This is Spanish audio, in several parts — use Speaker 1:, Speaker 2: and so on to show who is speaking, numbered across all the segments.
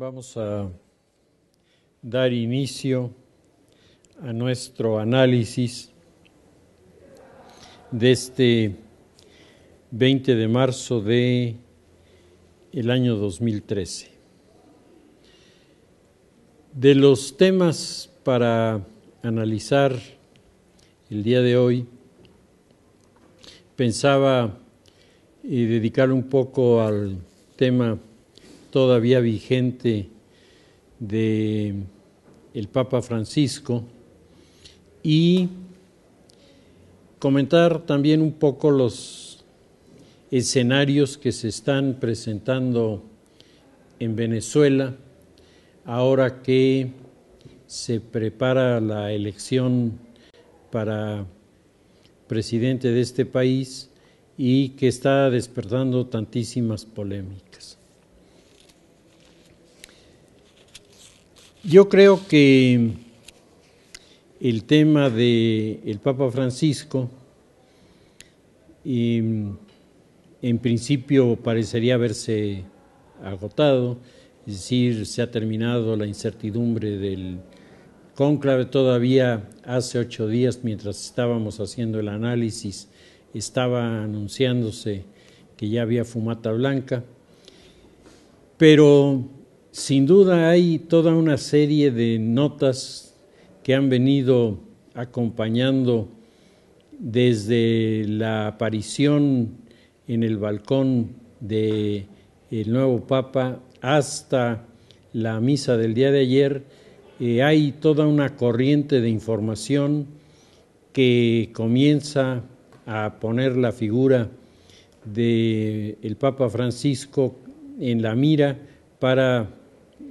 Speaker 1: Vamos a dar inicio a nuestro análisis de este 20 de marzo de el año 2013. De los temas para analizar el día de hoy, pensaba dedicar un poco al tema todavía vigente de el Papa Francisco y comentar también un poco los escenarios que se están presentando en Venezuela ahora que se prepara la elección para presidente de este país y que está despertando tantísimas polémicas. Yo creo que el tema del Papa Francisco en principio parecería haberse agotado, es decir, se ha terminado la incertidumbre del cónclave. Todavía hace 8 días, mientras estábamos haciendo el análisis, estaba anunciándose que ya había fumata blanca, pero sin duda hay toda una serie de notas que han venido acompañando desde la aparición en el balcón del nuevo Papa hasta la misa del día de ayer. Hay toda una corriente de información que comienza a poner la figura del Papa Francisco en la mira para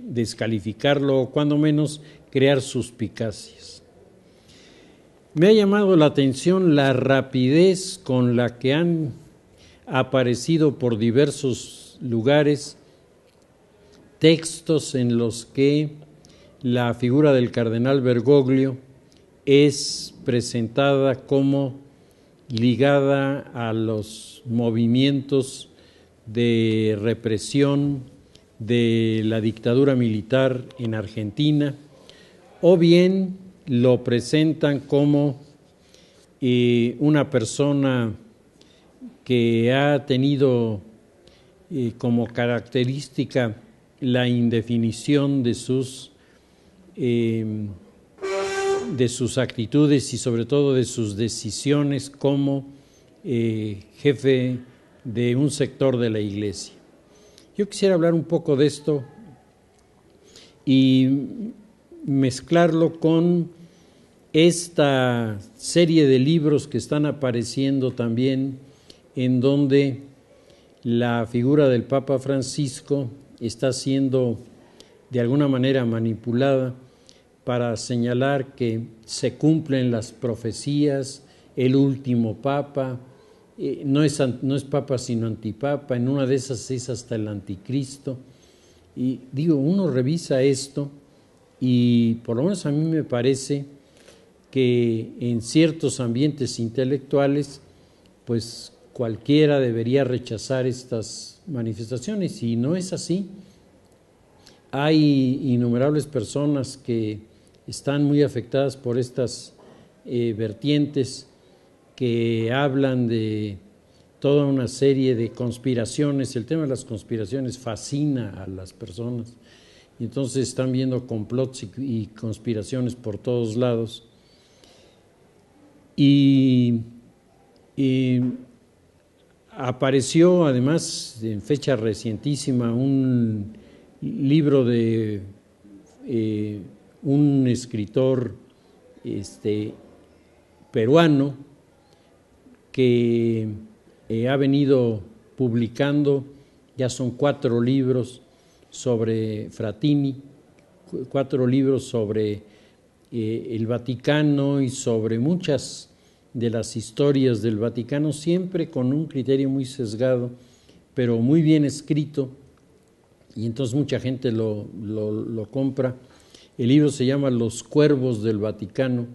Speaker 1: descalificarlo o cuando menos crear suspicacias. Me ha llamado la atención la rapidez con la que han aparecido por diversos lugares textos en los que la figura del cardenal Bergoglio es presentada como ligada a los movimientos de represión de la dictadura militar en Argentina, o bien lo presentan como una persona que ha tenido como característica la indefinición de sus actitudes y sobre todo de sus decisiones como jefe de un sector de la Iglesia. Yo quisiera hablar un poco de esto y mezclarlo con esta serie de libros que están apareciendo también, en donde la figura del Papa Francisco está siendo de alguna manera manipulada para señalar que se cumplen las profecías, el último Papa, no es Papa sino antipapa, en una de esas es hasta el anticristo. Y digo, uno revisa esto y por lo menos a mí me parece que en ciertos ambientes intelectuales pues cualquiera debería rechazar estas manifestaciones, y no es así. Hay innumerables personas que están muy afectadas por estas vertientes que hablan de toda una serie de conspiraciones. El tema de las conspiraciones fascina a las personas y entonces están viendo complots y conspiraciones por todos lados. Y apareció además en fecha recientísima un libro de un escritor peruano que ha venido publicando, ya son 4 libros sobre Frattini, 4 libros sobre el Vaticano y sobre muchas de las historias del Vaticano, siempre con un criterio muy sesgado, pero muy bien escrito, y entonces mucha gente lo compra. El libro se llama Los Cuervos del Vaticano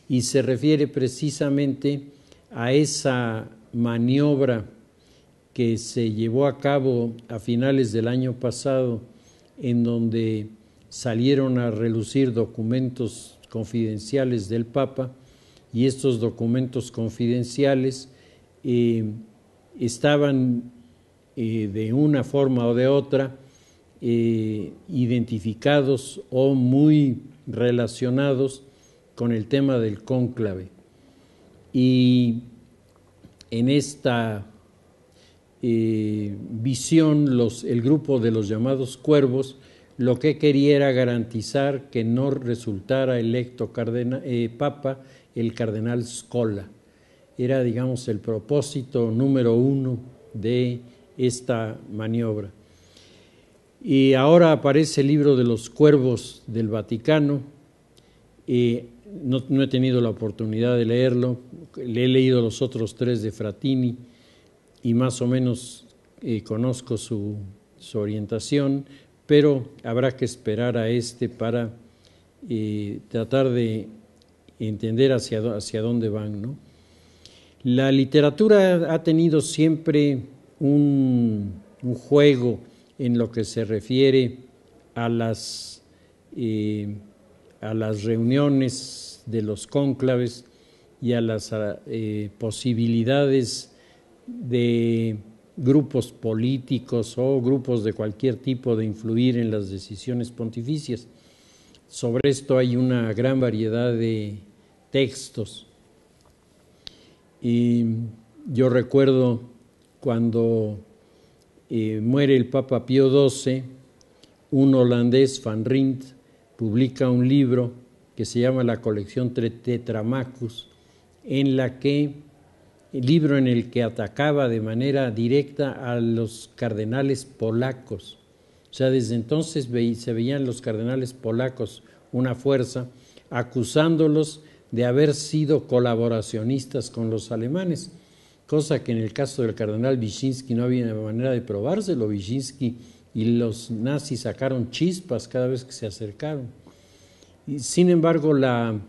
Speaker 1: y se refiere precisamente a esa maniobra que se llevó a cabo a finales del año pasado en donde salieron a relucir documentos confidenciales del Papa, y estos documentos confidenciales estaban de una forma o de otra identificados o muy relacionados con el tema del cónclave. Y en esta visión, el grupo de los llamados cuervos lo que quería era garantizar que no resultara electo papa el cardenal Scola. Era, digamos, el propósito número 1 de esta maniobra. Y ahora aparece el libro de los cuervos del Vaticano. No he tenido la oportunidad de leerlo, le he leído los otros 3 de Frattini y más o menos conozco su orientación, pero habrá que esperar a para tratar de entender hacia dónde van, ¿no? La literatura ha tenido siempre un juego en lo que se refiere a las reuniones de los cónclaves y a las posibilidades de grupos políticos o grupos de cualquier tipo de influir en las decisiones pontificias. Sobre esto hay una gran variedad de textos. Y yo recuerdo cuando muere el Papa Pío XII, un holandés, Van Rint, publica un libro que se llama La colección Tetramachus, el libro en el que atacaba de manera directa a los cardenales polacos. O sea, desde entonces se veían los cardenales polacos una fuerza, acusándolos de haber sido colaboracionistas con los alemanes, cosa que en el caso del cardenal Wyszynski no había manera de probárselo. Wyszynski y los nazis sacaron chispas cada vez que se acercaron. Y, sin embargo, la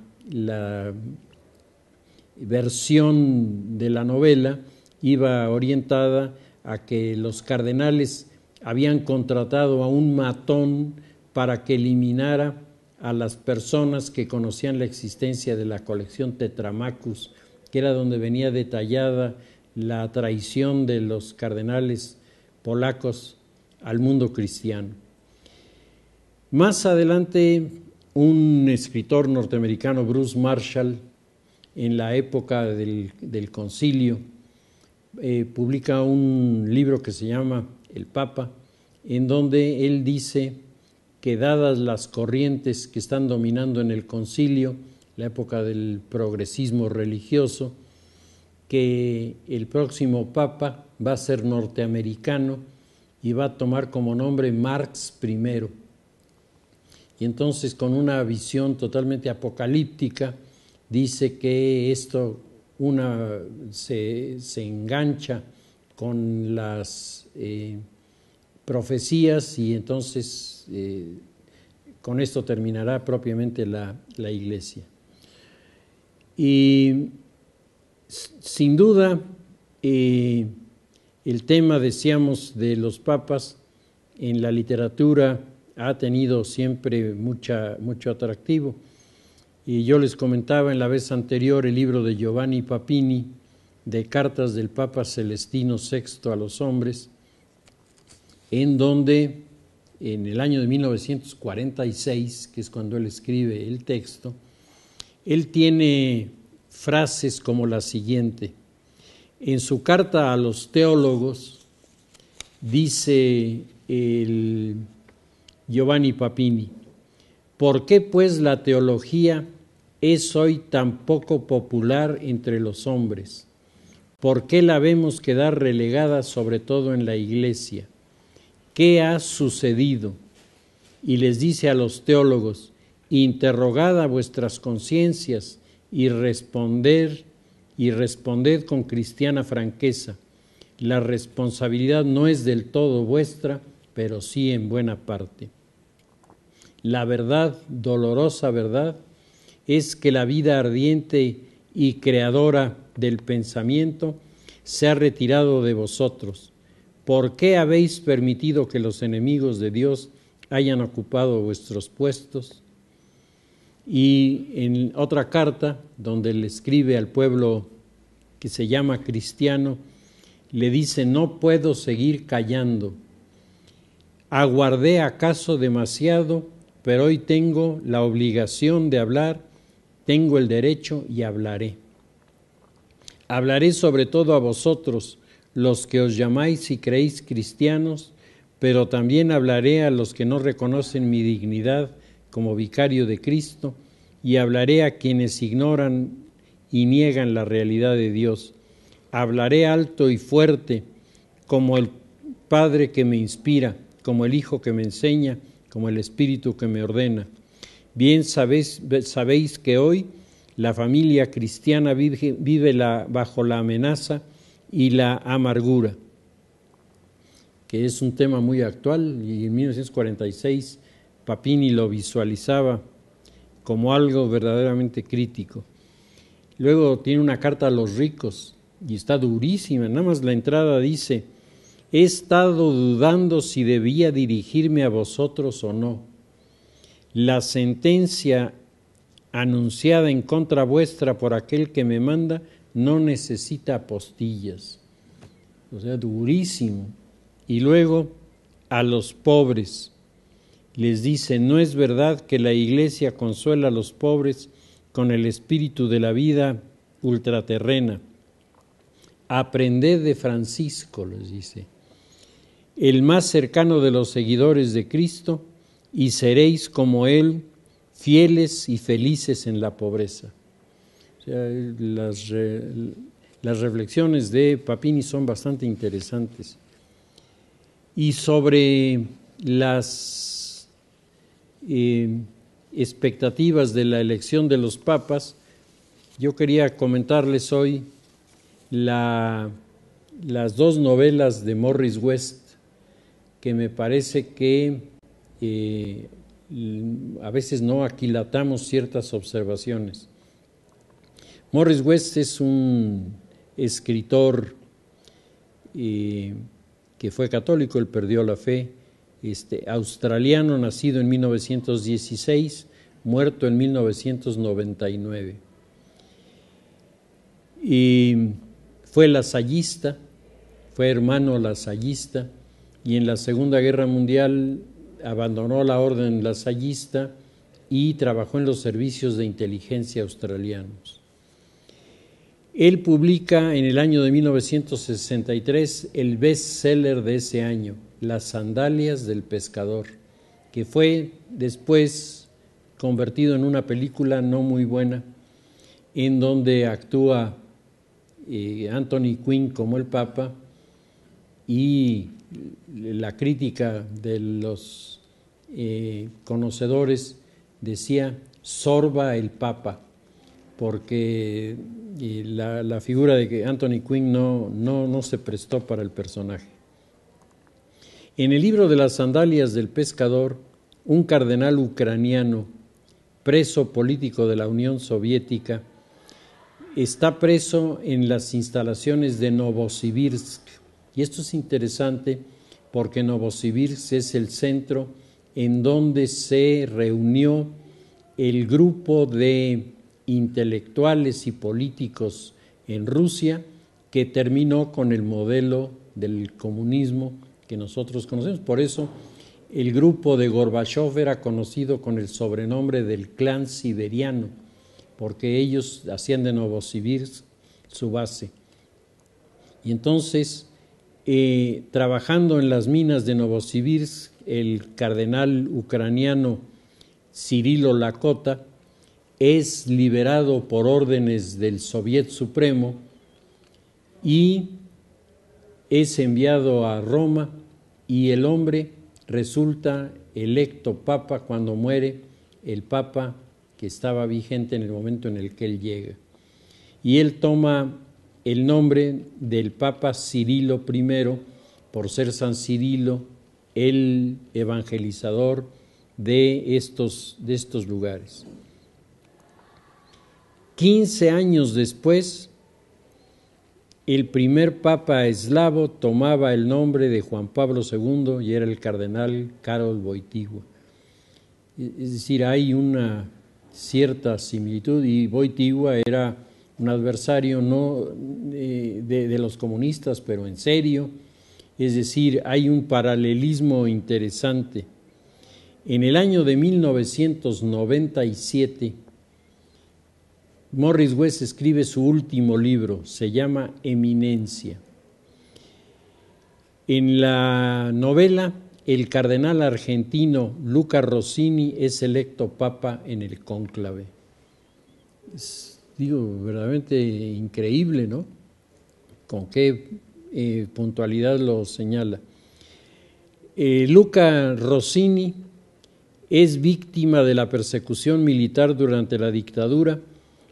Speaker 1: versión de la novela iba orientada a que los cardenales habían contratado a un matón para que eliminara a las personas que conocían la existencia de la colección Tetramachus, que era donde venía detallada la traición de los cardenales polacos al mundo cristiano. Más adelante, un escritor norteamericano, Bruce Marshall, en la época del concilio, publica un libro que se llama El Papa, en donde él dice que, dadas las corrientes que están dominando en el concilio, la época del progresismo religioso, que el próximo Papa va a ser norteamericano y va a tomar como nombre Marx I. Y entonces, con una visión totalmente apocalíptica, dice que esto se engancha con las profecías, y entonces con esto terminará propiamente la Iglesia. Y sin duda el tema, decíamos, de los papas en la literatura ha tenido siempre mucho atractivo. Y yo les comentaba en la vez anterior el libro de Giovanni Papini, de Cartas del Papa Celestino VI a los hombres, en donde en el año de 1946, que es cuando él escribe el texto, él tiene frases como la siguiente. En su carta a los teólogos dice el Giovanni Papini: ¿por qué pues la teología es hoy tan poco popular entre los hombres? ¿Por qué la vemos quedar relegada, sobre todo en la Iglesia? ¿Qué ha sucedido? Y les dice a los teólogos: interrogad a vuestras conciencias y responded con cristiana franqueza. La responsabilidad no es del todo vuestra, pero sí en buena parte. La verdad, dolorosa verdad, es que la vida ardiente y creadora del pensamiento se ha retirado de vosotros. ¿Por qué habéis permitido que los enemigos de Dios hayan ocupado vuestros puestos. Y en otra carta, donde le escribe al pueblo que se llama cristiano, le dice: no puedo seguir callando. Aguardé acaso demasiado, pero hoy tengo la obligación de hablar, tengo el derecho y hablaré. Hablaré sobre todo a vosotros, los que os llamáis y creéis cristianos, pero también hablaré a los que no reconocen mi dignidad como vicario de Cristo, y hablaré a quienes ignoran y niegan la realidad de Dios. Hablaré alto y fuerte, como el Padre que me inspira, como el Hijo que me enseña, como el Espíritu que me ordena. Bien sabéis que hoy la familia cristiana vive bajo la amenaza y la amargura, que es un tema muy actual, y en 1946 Papini lo visualizaba como algo verdaderamente crítico. Luego tiene una carta a los ricos, y está durísima, nada más la entrada dice: he estado dudando si debía dirigirme a vosotros o no. La sentencia anunciada en contra vuestra por aquel que me manda no necesita apostillas. O sea, durísimo. Y luego a los pobres les dice: no es verdad que la Iglesia consuela a los pobres con el espíritu de la vida ultraterrena. Aprended de Francisco, les dice, el más cercano de los seguidores de Cristo, y seréis como él, fieles y felices en la pobreza. O sea, las reflexiones de Papini son bastante interesantes. Y sobre las expectativas de la elección de los papas, yo quería comentarles hoy las dos novelas de Morris West, que me parece que a veces no aquilatamos ciertas observaciones. Morris West es un escritor que fue católico, él perdió la fe, australiano, nacido en 1916, muerto en 1999. Y fue lasallista, fue hermano lasallista, y en la Segunda Guerra Mundial abandonó la orden lasallista y trabajó en los servicios de inteligencia australianos. Él publica en el año de 1963 el bestseller de ese año, Las sandalias del pescador, que fue después convertido en una película no muy buena, en donde actúa Anthony Quinn como el Papa, y la crítica de los conocedores decía: sorba el Papa, porque la figura de que Anthony Quinn no se prestó para el personaje. En el libro de las sandalias del pescador, un cardenal ucraniano, preso político de la Unión Soviética, está preso en las instalaciones de Novosibirsk. Y esto es interesante porque Novosibirsk es el centro en donde se reunió el grupo de intelectuales y políticos en Rusia que terminó con el modelo del comunismo que nosotros conocemos. Por eso el grupo de Gorbachov era conocido con el sobrenombre del clan siberiano, porque ellos hacían de Novosibirsk su base. Y entonces, trabajando en las minas de Novosibirsk, el cardenal ucraniano Cirilo Lakota es liberado por órdenes del Soviet Supremo y es enviado a Roma, y el hombre resulta electo papa cuando muere el papa que estaba vigente en el momento en el que él llega. Y él toma el nombre del Papa Cirilo I por ser San Cirilo, el evangelizador de estos lugares. 15 años después, el primer papa eslavo tomaba el nombre de Juan Pablo II y era el cardenal Karol Wojtyła. Es decir, hay una cierta similitud, y Wojtyła era un adversario no de los comunistas, pero en serio. Es decir, hay un paralelismo interesante. En el año de 1997, Morris West escribe su último libro, se llama Eminencia. En la novela, el cardenal argentino Luca Rossini es electo papa en el cónclave. Es, verdaderamente increíble, ¿no? Con qué puntualidad lo señala. Luca Rossini es víctima de la persecución militar durante la dictadura,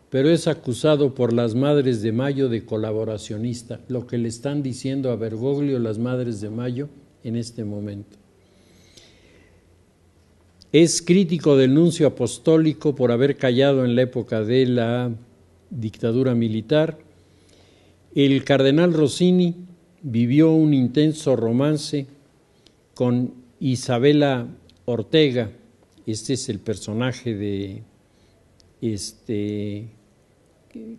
Speaker 1: pero es acusado por las Madres de Mayo de colaboracionista, lo que le están diciendo a Bergoglio las Madres de Mayo en este momento. Es crítico del nuncio apostólico por haber callado en la época de la dictadura militar. El cardenal Rossini vivió un intenso romance con Isabela Ortega. Este es el personaje de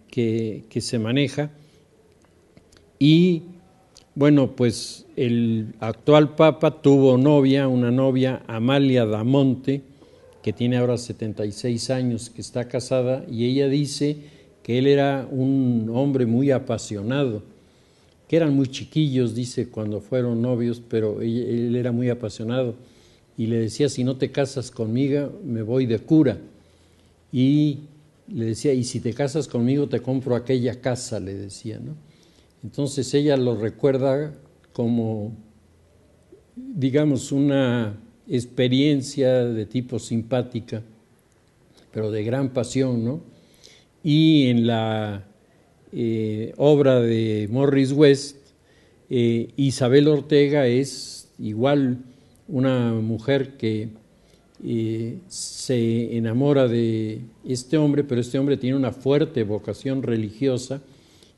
Speaker 1: que se maneja. Y bueno, pues el actual papa tuvo una novia, Amalia Damonte, que tiene ahora 76 años, que está casada, y ella dice que él era un hombre muy apasionado, que eran muy chiquillos, dice, cuando fueron novios, pero él era muy apasionado, y le decía, si no te casas conmigo, me voy de cura. Y le decía, y si te casas conmigo, te compro aquella casa, le decía, ¿no? Entonces ella lo recuerda como, digamos, una experiencia de tipo simpática, pero de gran pasión, ¿no? Y en la obra de Morris West, Isabel Ortega es igual una mujer que se enamora de este hombre, pero este hombre tiene una fuerte vocación religiosa,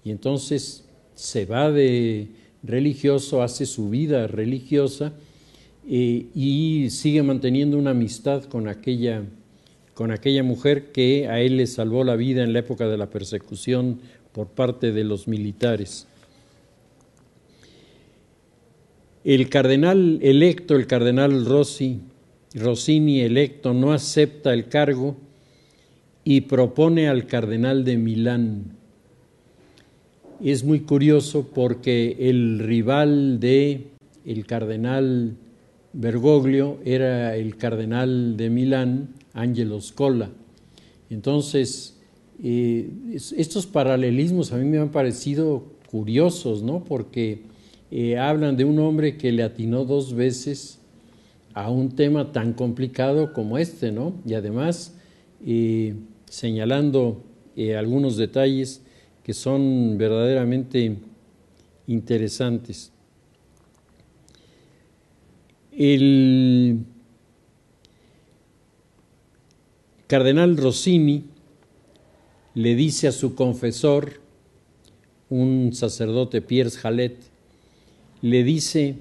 Speaker 1: y entonces se va de religioso, hace su vida religiosa y sigue manteniendo una amistad con aquella mujer que a él le salvó la vida en la época de la persecución por parte de los militares. El cardenal electo, el cardenal Rossini electo, no acepta el cargo y propone al cardenal de Milán. Es muy curioso porque el rival de el cardenal Bergoglio era el cardenal de Milán, Angelo Scola. Entonces, estos paralelismos a mí me han parecido curiosos, ¿no? Porque hablan de un hombre que le atinó 2 veces a un tema tan complicado como este, ¿no? Y además señalando algunos detalles que son verdaderamente interesantes. El cardenal Rossini le dice a su confesor, un sacerdote, Pierre Jalet, le dice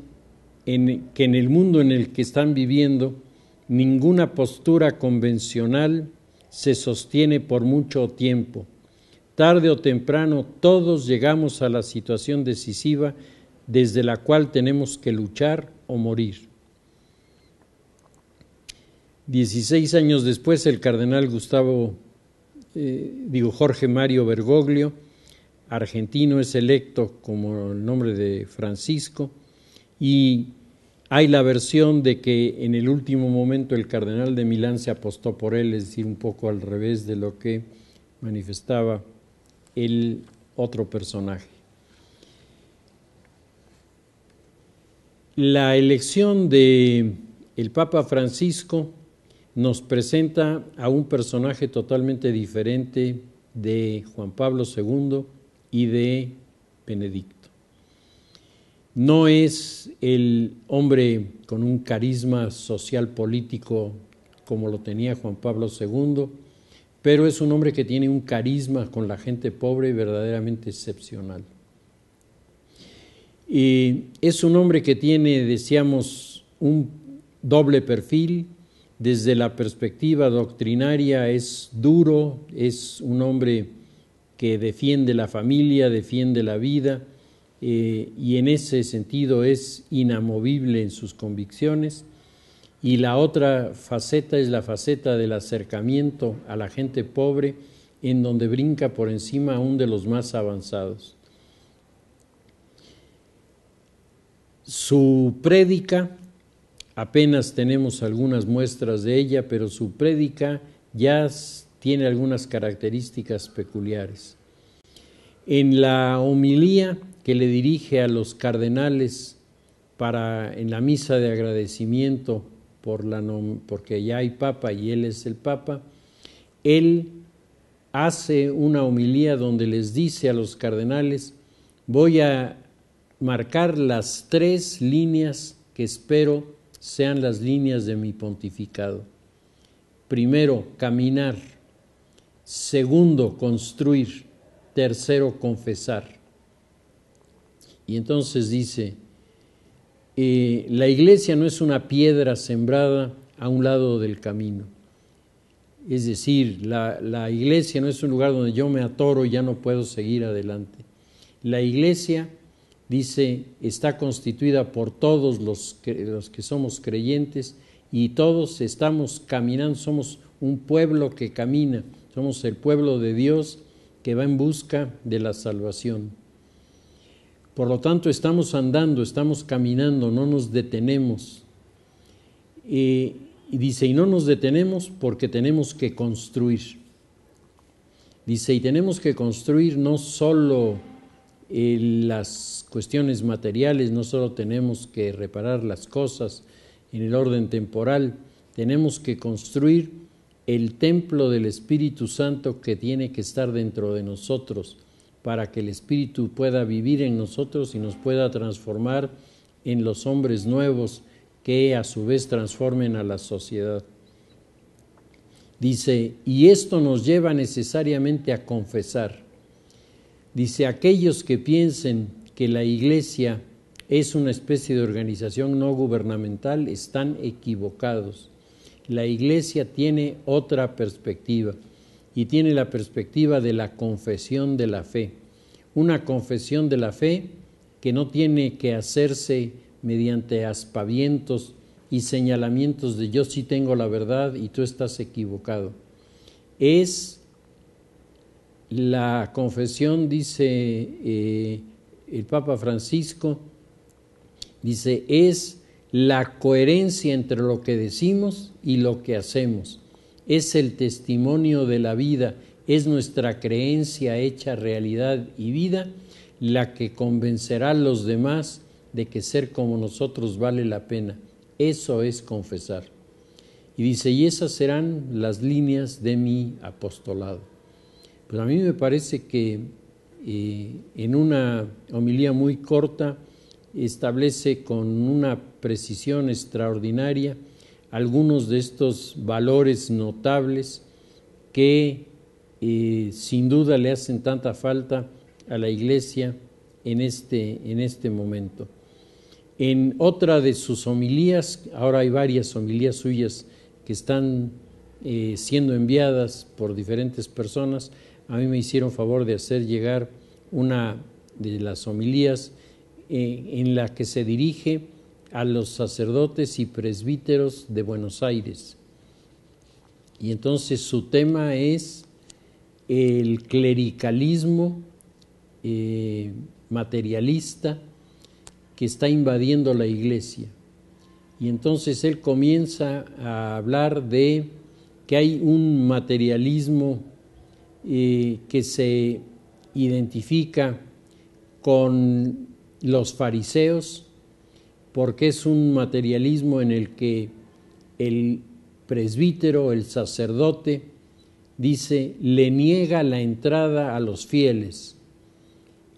Speaker 1: que en el mundo en el que están viviendo, ninguna postura convencional se sostiene por mucho tiempo. Tarde o temprano todos llegamos a la situación decisiva desde la cual tenemos que luchar o morir. 16 años después, el cardenal Jorge Mario Bergoglio, argentino, es electo como el nombre de Francisco, y hay la versión de que en el último momento el cardenal de Milán se apostó por él, es decir, un poco al revés de lo que manifestaba el otro personaje. La elección del Papa Francisco nos presenta a un personaje totalmente diferente de Juan Pablo II y de Benedicto. No es el hombre con un carisma social político como lo tenía Juan Pablo II, pero es un hombre que tiene un carisma con la gente pobre verdaderamente excepcional. Es un hombre que tiene, decíamos, un doble perfil. Desde la perspectiva doctrinaria es duro, es un hombre que defiende la familia, defiende la vida, y en ese sentido es inamovible en sus convicciones. Y la otra faceta es la faceta del acercamiento a la gente pobre, en donde brinca por encima aún de los más avanzados. Su prédica, apenas tenemos algunas muestras de ella, pero su prédica ya tiene algunas características peculiares. En la homilía que le dirige a los cardenales en la misa de agradecimiento porque ya hay Papa y él es el Papa, él hace una homilía donde les dice a los cardenales: voy a marcar las 3 líneas que espero sean las líneas de mi pontificado. Primero, caminar. Segundo, construir. Tercero, confesar. Y entonces dice, la iglesia no es una piedra sembrada a un lado del camino. Es decir, la iglesia no es un lugar donde yo me atoro y ya no puedo seguir adelante. La iglesia, dice, está constituida por todos los que somos creyentes, y todos estamos caminando, somos un pueblo que camina, somos el pueblo de Dios que va en busca de la salvación. Por lo tanto, estamos andando, estamos caminando, no nos detenemos. Y dice, y no nos detenemos porque tenemos que construir. Dice, y tenemos que construir no solo las cuestiones materiales, no solo tenemos que reparar las cosas en el orden temporal, tenemos que construir el templo del Espíritu Santo que tiene que estar dentro de nosotros, para que el Espíritu pueda vivir en nosotros y nos pueda transformar en los hombres nuevos que a su vez transformen a la sociedad. Dice, y esto nos lleva necesariamente a confesar. Dice, aquellos que piensen que la Iglesia es una especie de organización no gubernamental están equivocados. La Iglesia tiene otra perspectiva, y tiene la perspectiva de la confesión de la fe. Una confesión de la fe que no tiene que hacerse mediante aspavientos y señalamientos de yo sí tengo la verdad y tú estás equivocado. Es la confesión, dice el Papa Francisco, dice, es la coherencia entre lo que decimos y lo que hacemos. Es el testimonio de la vida, es nuestra creencia hecha realidad y vida la que convencerá a los demás de que ser como nosotros vale la pena. Eso es confesar. Y dice, y esas serán las líneas de mi apostolado. Pues a mí me parece que en una homilía muy corta establece con una precisión extraordinaria algunos de estos valores notables que sin duda le hacen tanta falta a la Iglesia en este momento. En otra de sus homilías, ahora hay varias homilías suyas que están siendo enviadas por diferentes personas, a mí me hicieron favor de hacer llegar una de las homilías en la que se dirige a los sacerdotes y presbíteros de Buenos Aires. Y entonces su tema es el clericalismo materialista que está invadiendo la Iglesia. Y entonces él comienza a hablar de que hay un materialismo que se identifica con los fariseos, porque es un materialismo en el que el presbítero, el sacerdote, dice, le niega la entrada a los fieles.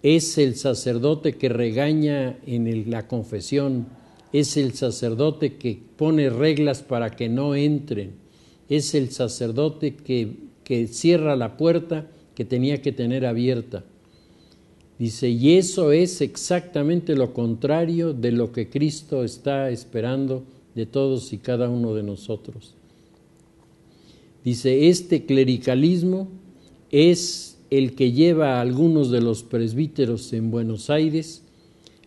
Speaker 1: Es el sacerdote que regaña en la confesión, es el sacerdote que pone reglas para que no entren, es el sacerdote que cierra la puerta que tenía que tener abierta. Dice, y eso es exactamente lo contrario de lo que Cristo está esperando de todos y cada uno de nosotros. Dice, este clericalismo es el que lleva a algunos de los presbíteros en Buenos Aires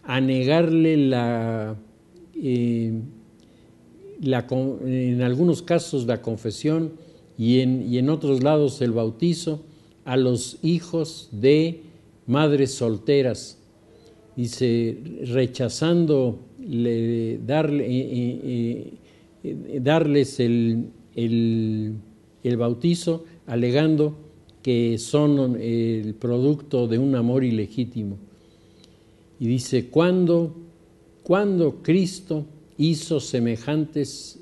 Speaker 1: a negarle en algunos casos la confesión y en otros lados el bautizo a los hijos de madres solteras. Dice, rechazando darles el bautizo, alegando que son el producto de un amor ilegítimo. Y dice, ¿cuándo Cristo hizo semejantes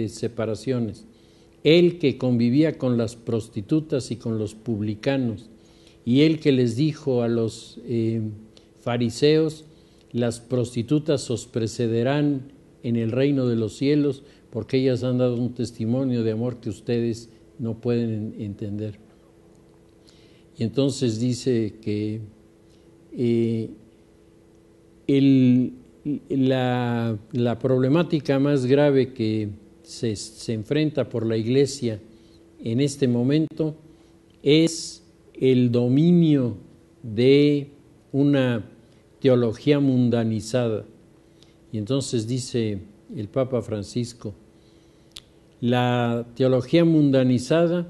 Speaker 1: separaciones? Él que convivía con las prostitutas y con los publicanos, y él que les dijo a los fariseos, las prostitutas os precederán en el reino de los cielos, porque ellas han dado un testimonio de amor que ustedes no pueden entender. Y entonces dice que la problemática más grave que se enfrenta por la Iglesia en este momento es el dominio de una teología mundanizada. Y entonces dice el Papa Francisco, la teología mundanizada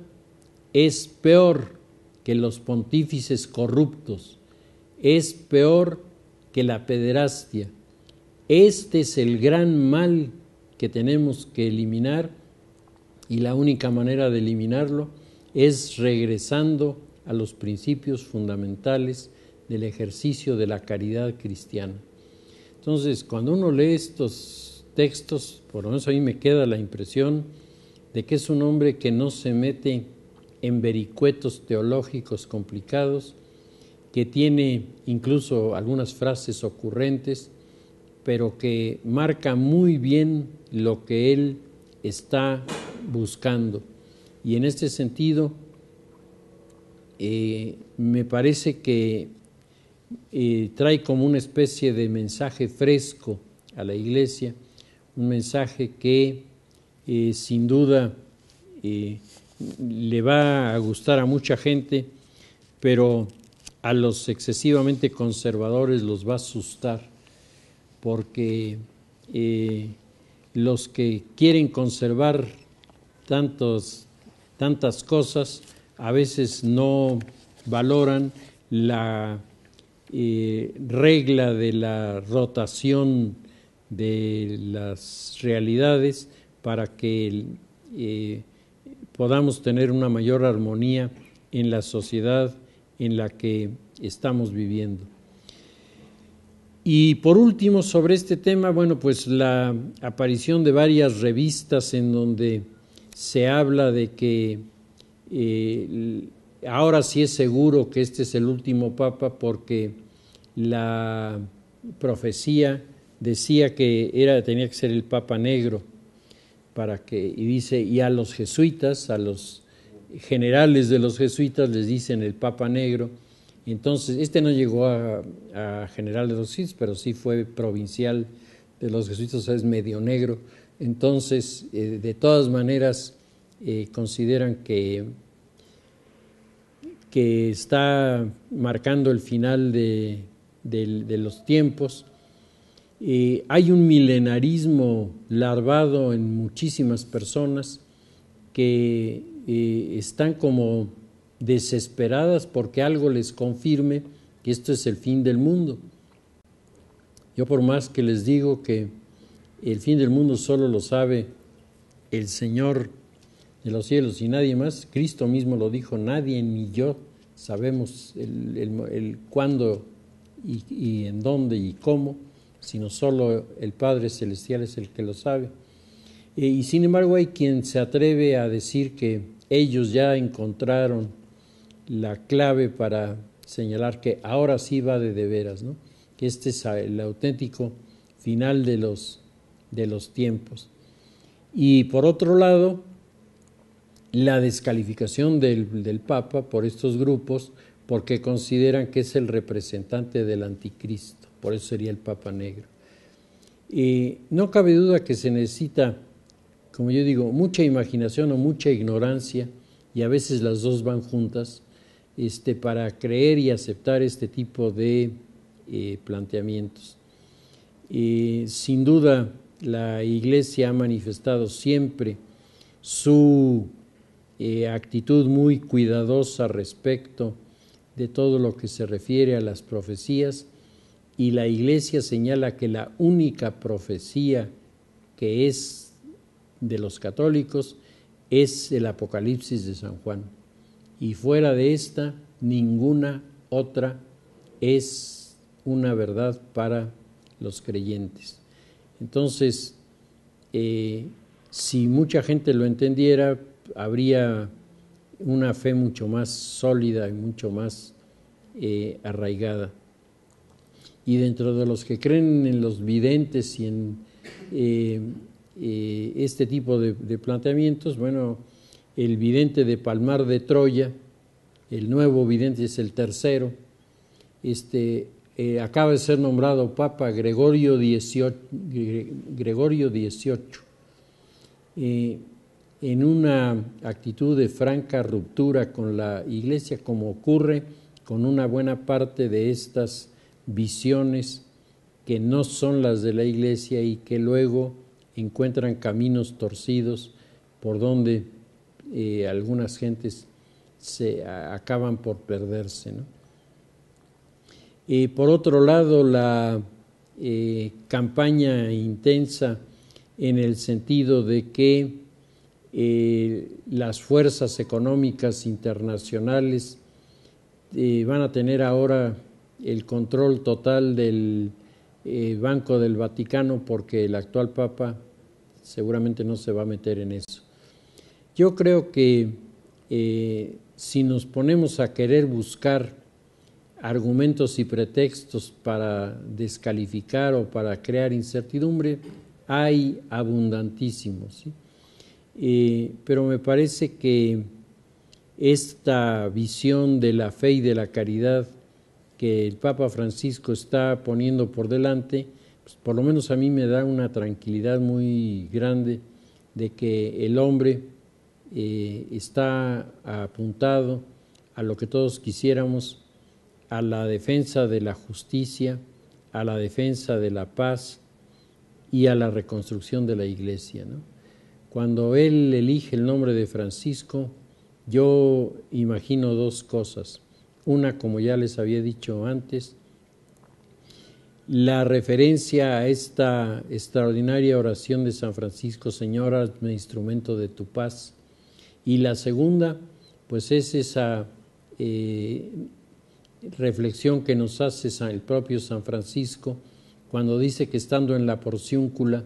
Speaker 1: es peor que los pontífices corruptos, es peor que la pederastia. Este es el gran mal que tenemos que eliminar, y la única manera de eliminarlo es regresando a los principios fundamentales del ejercicio de la caridad cristiana. Entonces, cuando uno lee estos textos, por lo menos a mí me queda la impresión de que es un hombre que no se mete en vericuetos teológicos complicados, que tiene incluso algunas frases ocurrentes, pero que marca muy bien lo que él está buscando. Y en este sentido, me parece que trae como una especie de mensaje fresco a la Iglesia, un mensaje que sin duda le va a gustar a mucha gente, pero a los excesivamente conservadores los va a asustar, porque los que quieren conservar tantas cosas a veces no valoran la regla de la rotación de las realidades para que podamos tener una mayor armonía en la sociedad en la que estamos viviendo. Y por último, sobre este tema, bueno, pues la aparición de varias revistas en donde se habla de que ahora sí es seguro que este es el último papa, porque la profecía decía que tenía que ser el Papa Negro, y dice, y a los jesuitas, a los generales de los jesuitas les dicen el Papa Negro. Entonces, no llegó a general de los jesuitas, pero sí fue provincial de los jesuitas, o sea, es medio negro. Entonces, de todas maneras, consideran que está marcando el final de los tiempos. Hay un milenarismo larvado en muchísimas personas que están como desesperadas porque algo les confirme que esto es el fin del mundo. Yo, por más que les digo que el fin del mundo solo lo sabe el Señor de los cielos y nadie más, Cristo mismo lo dijo, nadie ni yo sabemos el cuándo y en dónde y cómo, sino solo el Padre Celestial es el que lo sabe. Y sin embargo hay quien se atreve a decir que ellos ya encontraron la clave para señalar que ahora sí va de veras, ¿no? Que este es el auténtico final de los tiempos. Y por otro lado, la descalificación del Papa por estos grupos, porque consideran que es el representante del anticristo, por eso sería el Papa Negro. Y no cabe duda que se necesita, como yo digo, mucha imaginación o mucha ignorancia, y a veces las dos van juntas, para creer y aceptar este tipo de planteamientos. Sin duda, la Iglesia ha manifestado siempre su actitud muy cuidadosa respecto de todo lo que se refiere a las profecías, y la Iglesia señala que la única profecía que es de los católicos es el Apocalipsis de San Juan, y fuera de esta ninguna otra es una verdad para los creyentes. Entonces, si mucha gente lo entendiera, habría una fe mucho más sólida y mucho más arraigada. Y dentro de los que creen en los videntes y en este tipo de planteamientos, bueno, el vidente de Palmar de Troya, el nuevo vidente es el tercero, acaba de ser nombrado Papa Gregorio XVIII, en una actitud de franca ruptura con la Iglesia, como ocurre con una buena parte de estas visiones que no son las de la Iglesia y que luego encuentran caminos torcidos por donde algunas gentes se acaban por perderse, ¿no? Por otro lado, la campaña intensa en el sentido de que las fuerzas económicas internacionales van a tener ahora el control total del Banco del Vaticano, porque el actual Papa seguramente no se va a meter en eso. Yo creo que si nos ponemos a querer buscar argumentos y pretextos para descalificar o para crear incertidumbre, hay abundantísimos, ¿sí? Pero me parece que esta visión de la fe y de la caridad que el Papa Francisco está poniendo por delante, pues por lo menos a mí me da una tranquilidad muy grande de que el hombre está apuntado a lo que todos quisiéramos, a la defensa de la justicia, a la defensa de la paz y a la reconstrucción de la Iglesia, ¿no? Cuando él elige el nombre de Francisco, yo imagino dos cosas. Una, como ya les había dicho antes, la referencia a esta extraordinaria oración de San Francisco: Señor, hazme instrumento de tu paz. Y la segunda, pues es esa reflexión que nos hace el propio San Francisco cuando dice que estando en la porciúncula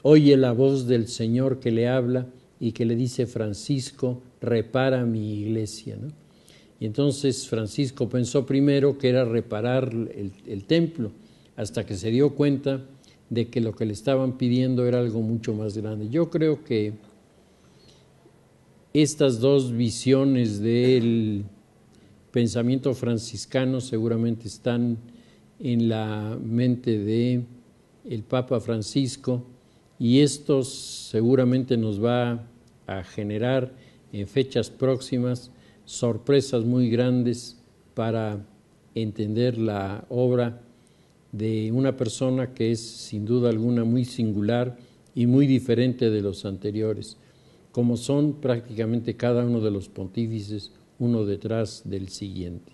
Speaker 1: oye la voz del Señor que le habla y que le dice: Francisco, repara mi iglesia, ¿no? Y entonces Francisco pensó primero que era reparar el templo, hasta que se dio cuenta de que lo que le estaban pidiendo era algo mucho más grande. Yo creo que estas dos visiones del pensamiento franciscano seguramente están en la mente de el Papa Francisco, y esto seguramente nos va a generar en fechas próximas sorpresas muy grandes para entender la obra de una persona que es sin duda alguna muy singular y muy diferente de los anteriores, como son prácticamente cada uno de los pontífices, uno detrás del siguiente.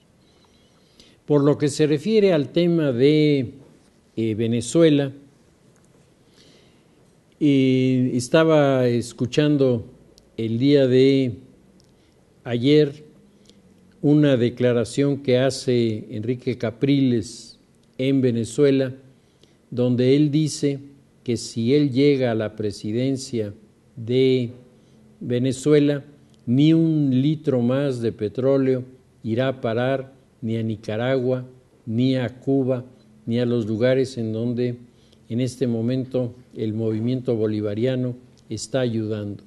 Speaker 1: Por lo que se refiere al tema de Venezuela, estaba escuchando el día de ayer una declaración que hace Enrique Capriles en Venezuela, donde él dice que si él llega a la presidencia de Venezuela, ni un litro más de petróleo irá a parar ni a Nicaragua, ni a Cuba, ni a los lugares en donde en este momento el movimiento bolivariano está ayudando.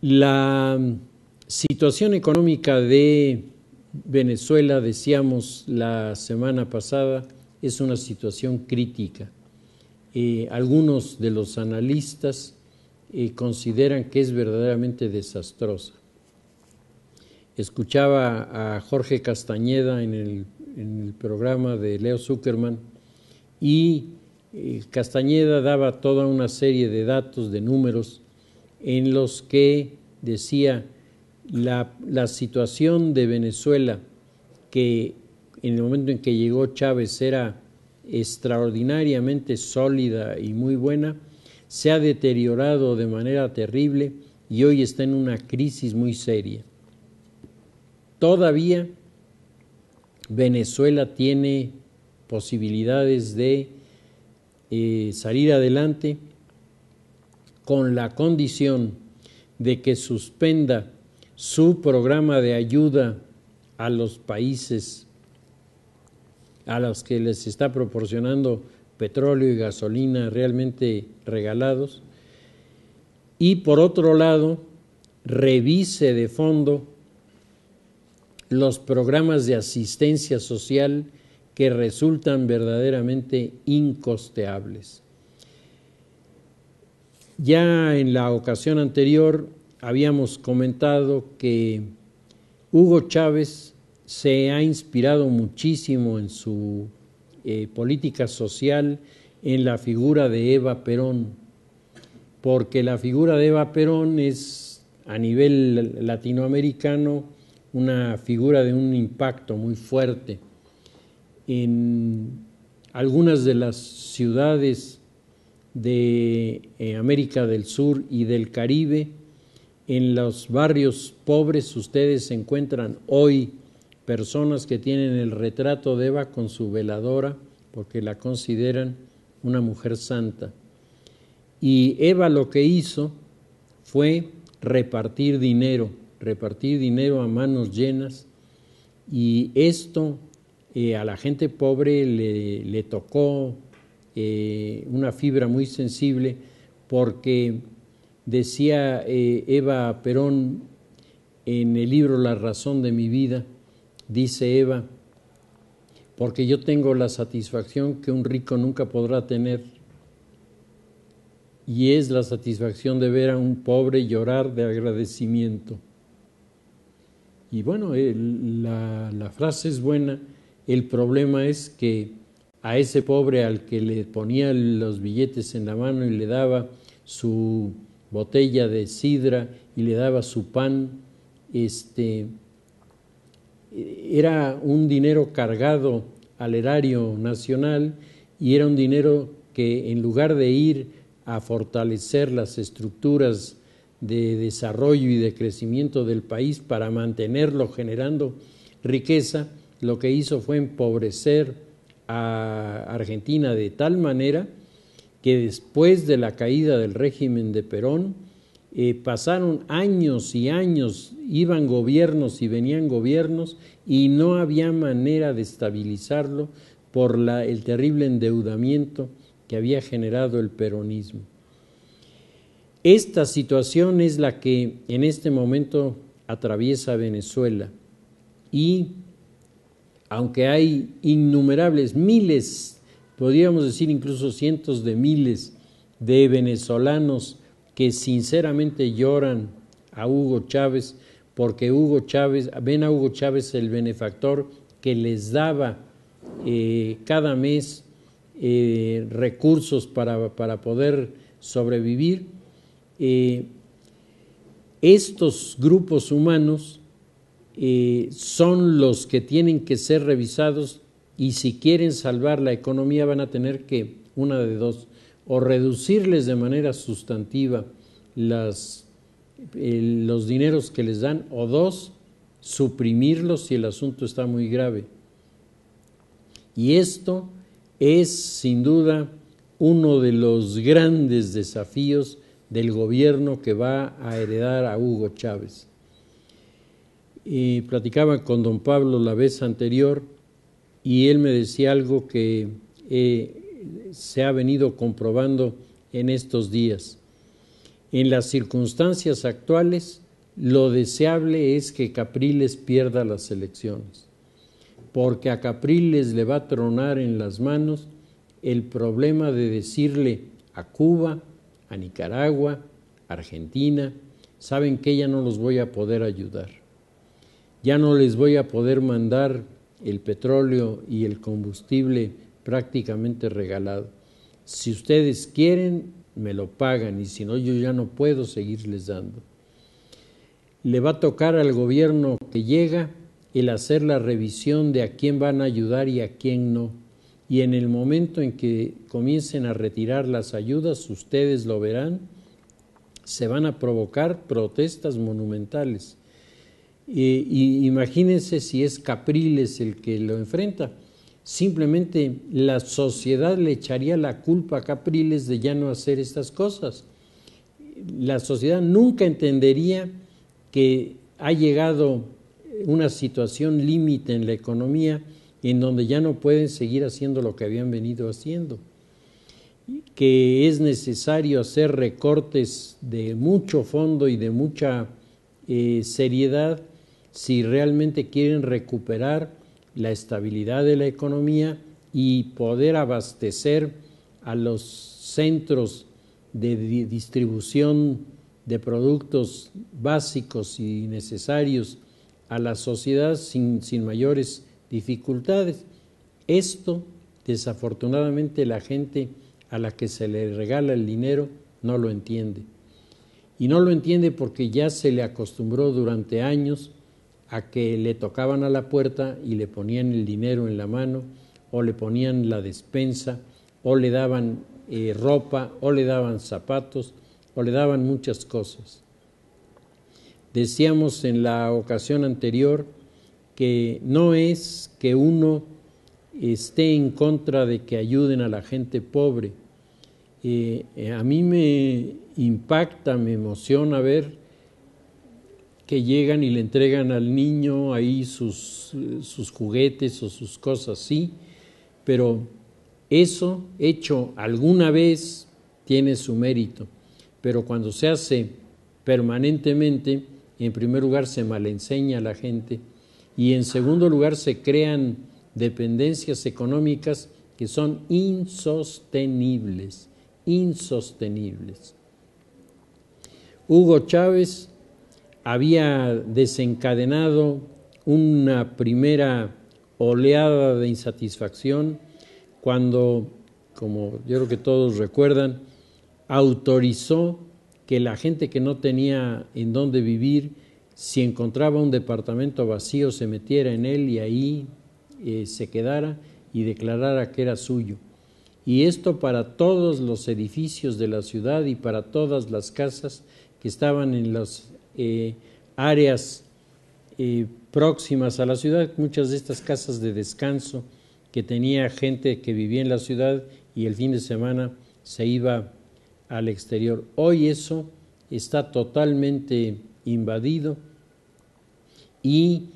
Speaker 1: La situación económica de Venezuela, decíamos la semana pasada, es una situación crítica. Algunos de los analistas consideran que es verdaderamente desastrosa. Escuchaba a Jorge Castañeda en el programa de Leo Zuckerman y Castañeda daba toda una serie de datos, de números, en los que decía la situación de Venezuela, que en el momento en que llegó Chávez era extraordinariamente sólida y muy buena, se ha deteriorado de manera terrible y hoy está en una crisis muy seria. Todavía Venezuela tiene posibilidades de salir adelante con la condición de que suspenda su programa de ayuda a los países a los que les está proporcionando petróleo y gasolina realmente regalados, y por otro lado revise de fondo los programas de asistencia social que resultan verdaderamente incosteables. Ya en la ocasión anterior habíamos comentado que Hugo Chávez se ha inspirado muchísimo en su política social en la figura de Eva Perón, porque la figura de Eva Perón es a nivel latinoamericano una figura de un impacto muy fuerte. En algunas de las ciudades de América del Sur y del Caribe, en los barrios pobres ustedes encuentran hoy personas que tienen el retrato de Eva con su veladora porque la consideran una mujer santa. Y Eva lo que hizo fue repartir dinero a manos llenas, y esto a la gente pobre le tocó una fibra muy sensible, porque decía Eva Perón en el libro La razón de mi vida, dice Eva, porque yo tengo la satisfacción que un rico nunca podrá tener, y es la satisfacción de ver a un pobre llorar de agradecimiento. Y bueno, la frase es buena, el problema es que a ese pobre al que le ponía los billetes en la mano y le daba su botella de sidra y le daba su pan, era un dinero cargado al erario nacional, y era un dinero que en lugar de ir a fortalecer las estructuras de desarrollo y de crecimiento del país para mantenerlo generando riqueza, lo que hizo fue empobrecer a Argentina de tal manera que después de la caída del régimen de Perón pasaron años y años, iban gobiernos y venían gobiernos y no había manera de estabilizarlo por el terrible endeudamiento que había generado el peronismo. Esta situación es la que en este momento atraviesa Venezuela, y aunque hay innumerables, miles, podríamos decir incluso cientos de miles de venezolanos que sinceramente lloran a Hugo Chávez, porque ven a Hugo Chávez el benefactor que les daba cada mes recursos para poder sobrevivir. Estos grupos humanos son los que tienen que ser revisados, y si quieren salvar la economía van a tener que, una de dos, o reducirles de manera sustantiva los dineros que les dan, o dos, suprimirlos si el asunto está muy grave. Y esto es sin duda uno de los grandes desafíos del gobierno que va a heredar a Hugo Chávez. Platicaba con don Pablo la vez anterior y él me decía algo que se ha venido comprobando en estos días. En las circunstancias actuales, lo deseable es que Capriles pierda las elecciones, porque a Capriles le va a tronar en las manos el problema de decirle a Cuba, a Nicaragua, a Argentina, saben que ya no los voy a poder ayudar, ya no les voy a poder mandar el petróleo y el combustible prácticamente regalado. Si ustedes quieren, me lo pagan, y si no, yo ya no puedo seguirles dando. Le va a tocar al gobierno que llega el hacer la revisión de a quién van a ayudar y a quién no. Y en el momento en que comiencen a retirar las ayudas, ustedes lo verán, se van a provocar protestas monumentales. Y imagínense si es Capriles el que lo enfrenta. Simplemente la sociedad le echaría la culpa a Capriles de ya no hacer estas cosas. La sociedad nunca entendería que ha llegado una situación límite en la economía en donde ya no pueden seguir haciendo lo que habían venido haciendo, que es necesario hacer recortes de mucho fondo y de mucha seriedad si realmente quieren recuperar la estabilidad de la economía y poder abastecer a los centros de distribución de productos básicos y necesarios a la sociedad sin mayores dificultades. Esto, desafortunadamente, la gente a la que se le regala el dinero no lo entiende. Y no lo entiende porque ya se le acostumbró durante años a que le tocaban a la puerta y le ponían el dinero en la mano, o le ponían la despensa, o le daban ropa, o le daban zapatos, o le daban muchas cosas. Decíamos en la ocasión anterior que no es que uno esté en contra de que ayuden a la gente pobre. A mí me impacta, me emociona ver que llegan y le entregan al niño ahí sus juguetes o sus cosas, sí, pero eso hecho alguna vez tiene su mérito, pero cuando se hace permanentemente, en primer lugar se malenseña a la gente y en segundo lugar se crean dependencias económicas que son insostenibles. Hugo Chávez había desencadenado una primera oleada de insatisfacción cuando, como yo creo que todos recuerdan, autorizó que la gente que no tenía en dónde vivir, si encontraba un departamento vacío, se metiera en él y ahí se quedara y declarara que era suyo. Y esto para todos los edificios de la ciudad y para todas las casas que estaban en las áreas próximas a la ciudad, muchas de estas casas de descanso que tenía gente que vivía en la ciudad y el fin de semana se iba al exterior. Hoy eso está totalmente invadido y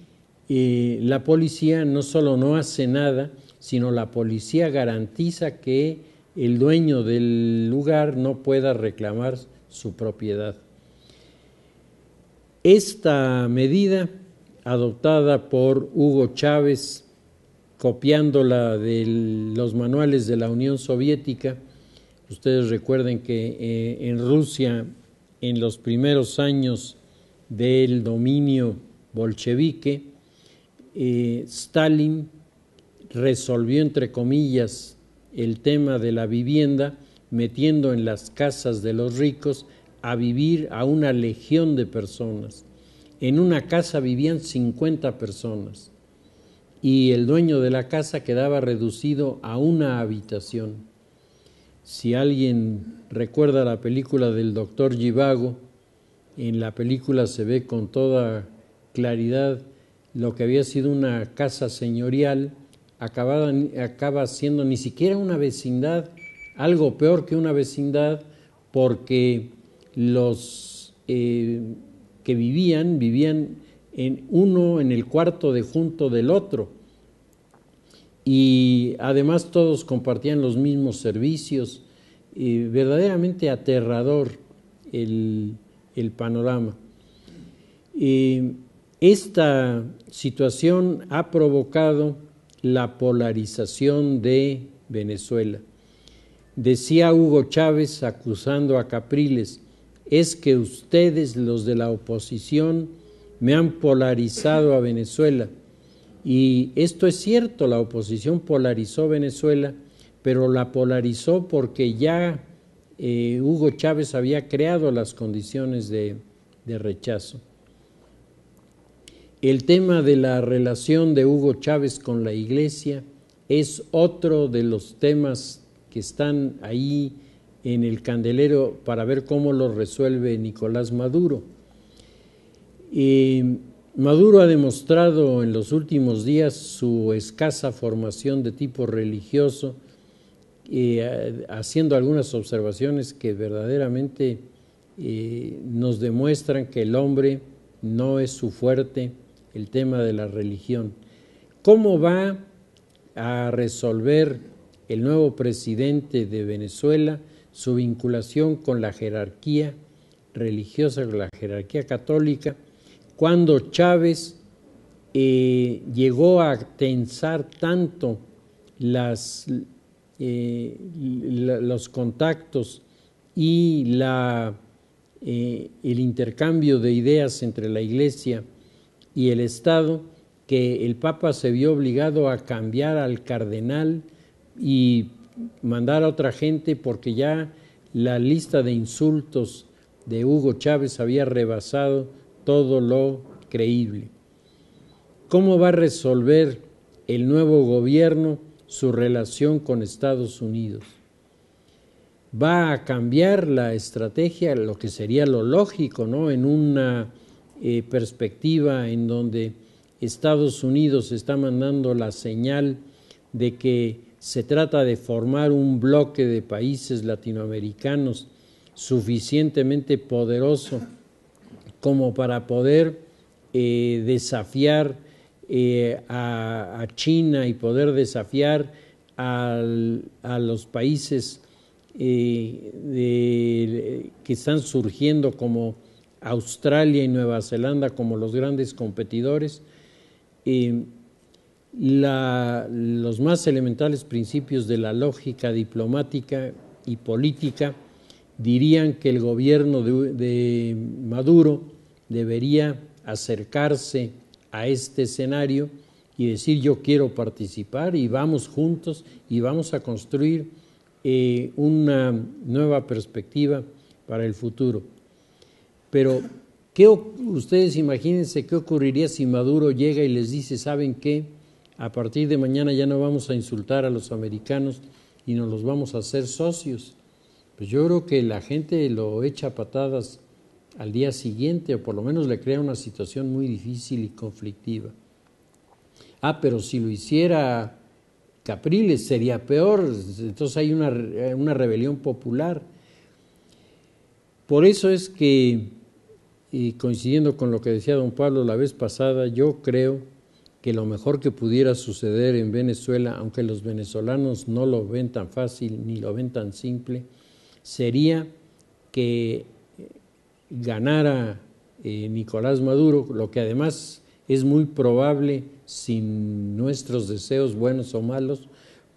Speaker 1: la policía no solo no hace nada, sino la policía garantiza que el dueño del lugar no pueda reclamar su propiedad. Esta medida, adoptada por Hugo Chávez, copiándola de los manuales de la Unión Soviética, ustedes recuerden que en Rusia, en los primeros años del dominio bolchevique, Stalin resolvió, entre comillas, el tema de la vivienda, metiendo en las casas de los ricos a vivir a una legión de personas. En una casa vivían 50 personas y el dueño de la casa quedaba reducido a una habitación. Si alguien recuerda la película del Doctor Zhivago, en la película se ve con toda claridad lo que había sido una casa señorial, acaba siendo ni siquiera una vecindad, algo peor que una vecindad, porque los que vivían en uno en el cuarto de junto del otro y además todos compartían los mismos servicios. Verdaderamente aterrador el panorama. Esta situación ha provocado la polarización de Venezuela. Decía Hugo Chávez acusando a Capriles: es que ustedes, los de la oposición, me han polarizado a Venezuela. Y esto es cierto, la oposición polarizó Venezuela, pero la polarizó porque ya Hugo Chávez había creado las condiciones de rechazo. El tema de la relación de Hugo Chávez con la Iglesia es otro de los temas que están ahí en el candelero para ver cómo lo resuelve Nicolás Maduro. Maduro ha demostrado en los últimos días su escasa formación de tipo religioso, haciendo algunas observaciones que verdaderamente nos demuestran que el hombre no es su fuerte, el tema de la religión. ¿Cómo va a resolver el nuevo presidente de Venezuela su vinculación con la jerarquía religiosa, con la jerarquía católica, cuando Chávez llegó a tensar tanto los contactos y el intercambio de ideas entre la Iglesia y el Estado, que el Papa se vio obligado a cambiar al cardenal y mandar a otra gente porque ya la lista de insultos de Hugo Chávez había rebasado todo lo creíble? ¿Cómo va a resolver el nuevo gobierno su relación con Estados Unidos? ¿Va a cambiar la estrategia, lo que sería lo lógico, ¿no?, en una perspectiva en donde Estados Unidos está mandando la señal de que se trata de formar un bloque de países latinoamericanos suficientemente poderoso como para poder desafiar a China y poder desafiar a los países que están surgiendo como Australia y Nueva Zelanda como los grandes competidores? Los más elementales principios de la lógica diplomática y política dirían que el gobierno de Maduro debería acercarse a este escenario y decir: yo quiero participar y vamos juntos y vamos a construir una nueva perspectiva para el futuro. Pero ustedes imagínense qué ocurriría si Maduro llega y les dice: ¿saben qué? A partir de mañana ya no vamos a insultar a los americanos y nos los vamos a hacer socios. Pues yo creo que la gente lo echa a patadas al día siguiente, o por lo menos le crea una situación muy difícil y conflictiva. Pero si lo hiciera Capriles sería peor, entonces hay una rebelión popular. Por eso es que, y coincidiendo con lo que decía don Pablo la vez pasada, yo creo que lo mejor que pudiera suceder en Venezuela, aunque los venezolanos no lo ven tan fácil ni lo ven tan simple, sería que ganara Nicolás Maduro, lo que además es muy probable sin nuestros deseos buenos o malos,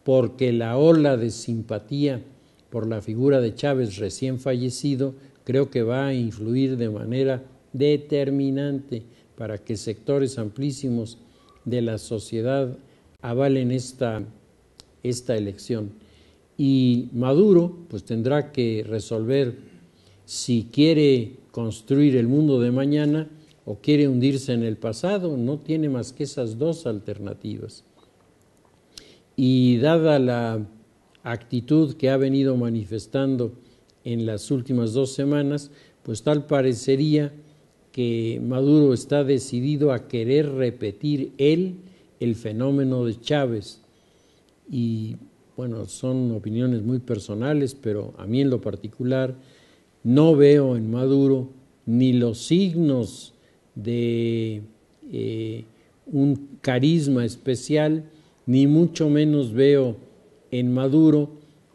Speaker 1: porque la ola de simpatía por la figura de Chávez recién fallecido creo que va a influir de manera determinante para que sectores amplísimos de la sociedad avalen esta elección. Y Maduro pues tendrá que resolver si quiere construir el mundo de mañana o quiere hundirse en el pasado. No tiene más que esas dos alternativas. Y dada la actitud que ha venido manifestando en las últimas 2 semanas, pues tal parecería que Maduro está decidido a querer repetir él el fenómeno de Chávez. Y bueno, son opiniones muy personales, pero a mí en lo particular no veo en Maduro ni los signos de un carisma especial, ni mucho menos veo en Maduro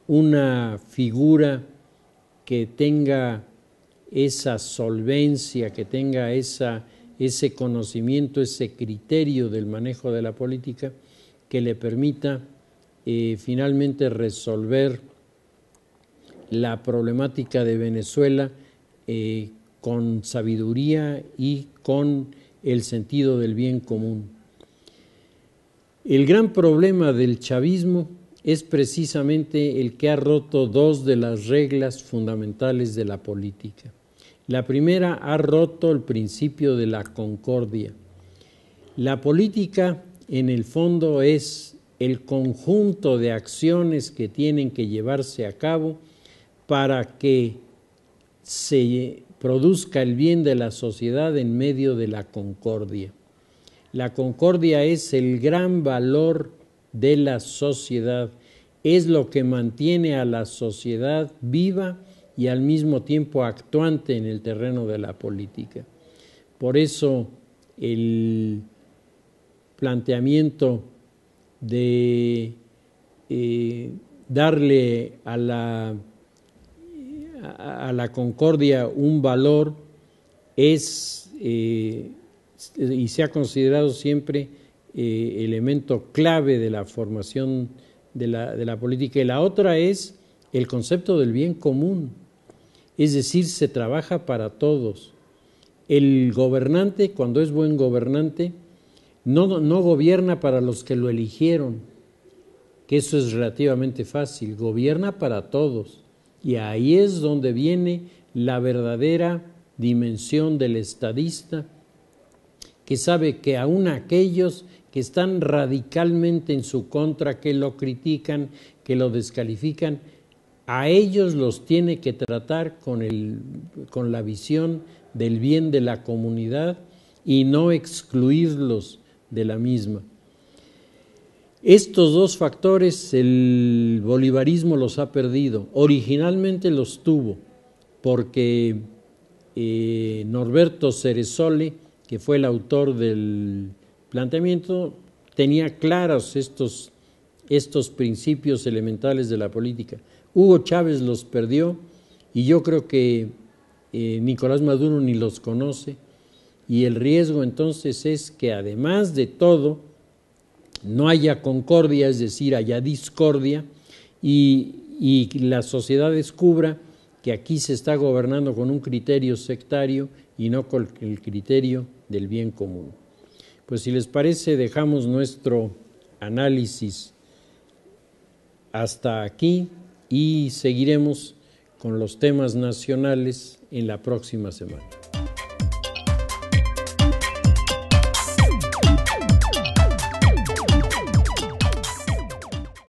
Speaker 1: una figura que tenga esa solvencia, que tenga esa ese conocimiento, ese criterio del manejo de la política que le permita finalmente resolver la problemática de Venezuela con sabiduría y con el sentido del bien común. El gran problema del chavismo es precisamente el que ha roto dos de las reglas fundamentales de la política. La primera, ha roto el principio de la concordia. La política, en el fondo, es el conjunto de acciones que tienen que llevarse a cabo para que se produzca el bien de la sociedad en medio de la concordia. La concordia es el gran valor de la sociedad, es lo que mantiene a la sociedad viva y al mismo tiempo actuante en el terreno de la política. Por eso el planteamiento de darle a la concordia un valor es y se ha considerado siempre elemento clave de la formación de la política. Y la otra es el concepto del bien común, es decir, se trabaja para todos. El gobernante, cuando es buen gobernante, no gobierna para los que lo eligieron, que eso es relativamente fácil, gobierna para todos. Y ahí es donde viene la verdadera dimensión del estadista, que sabe que aún aquellos que están radicalmente en su contra, que lo critican, que lo descalifican, a ellos los tiene que tratar con la visión del bien de la comunidad y no excluirlos de la misma. Estos dos factores el bolivarismo los ha perdido. Originalmente los tuvo porque Norberto Ceresole, que fue el autor del planteamiento, tenía claros estos principios elementales de la política. Hugo Chávez los perdió y yo creo que Nicolás Maduro ni los conoce, y el riesgo entonces es que además de todo no haya concordia, es decir, haya discordia, y la sociedad descubra que aquí se está gobernando con un criterio sectario y no con el criterio del bien común. Pues si les parece, dejamos nuestro análisis hasta aquí y seguiremos con los temas nacionales en la próxima semana.